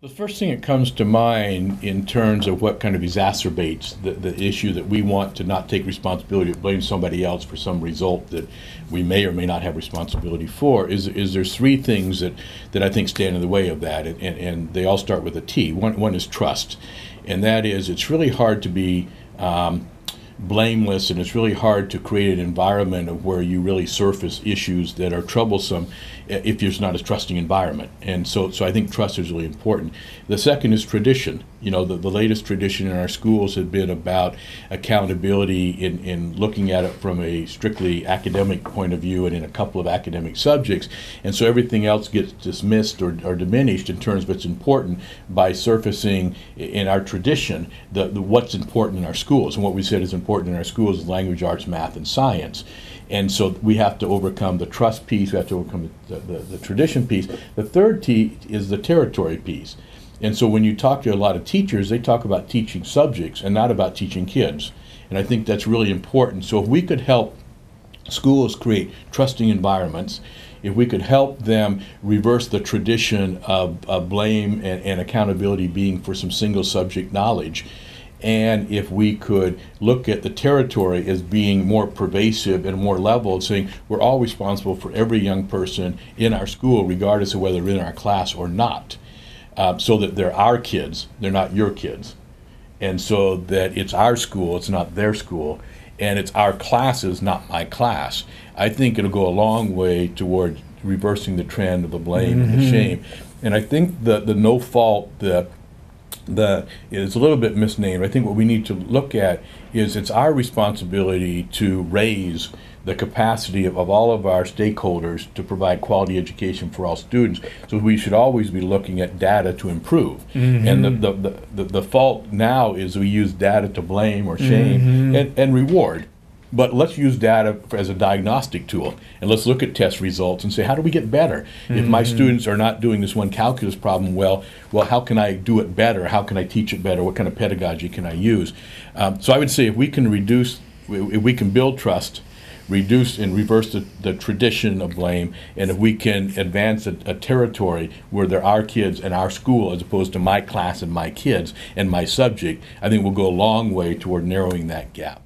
The first thing that comes to mind in terms of what kind of exacerbates the issue that we want to not take responsibility, to blame somebody else for some result that we may or may not have responsibility for, is there's three things that I think stand in the way of that, and they all start with a T. One is trust, and that is it's really hard to be blameless, and it's really hard to create an environment of where you really surface issues that are troublesome if there's not a trusting environment. And so I think trust is really important. The second is tradition. You know, the latest tradition in our schools has been about accountability in looking at it from a strictly academic point of view and in a couple of academic subjects. And so everything else gets dismissed or diminished in terms of what's important by surfacing in our tradition the what's important in our schools. And what we said is important in our schools is language, arts, math, and science. And so we have to overcome the trust piece, we have to overcome the tradition piece. The third T is the territory piece. And so when you talk to a lot of teachers, they talk about teaching subjects and not about teaching kids. And I think that's really important. So if we could help schools create trusting environments, if we could help them reverse the tradition of blame and accountability being for some single subject knowledge, and if we could look at the territory as being more pervasive and more level, saying we're all responsible for every young person in our school, regardless of whether they're in our class or not, so that they're our kids, they're not your kids, and so that it's our school, it's not their school, and it's our classes, not my class. I think it'll go a long way toward reversing the trend of the blame and the shame. And I think the no fault, is a little bit misnamed. I think what we need to look at is it's our responsibility to raise the capacity of all of our stakeholders to provide quality education for all students. So we should always be looking at data to improve. And the fault now is we use data to blame or shame and reward. But let's use data as a diagnostic tool, and let's look at test results and say, how do we get better? If my students are not doing this one calculus problem well, how can I do it better? How can I teach it better? What kind of pedagogy can I use? So I would say if we can build trust, reduce and reverse the tradition of blame, and if we can advance a territory where there are kids in our school as opposed to my class and my kids and my subject, I think we'll go a long way toward narrowing that gap.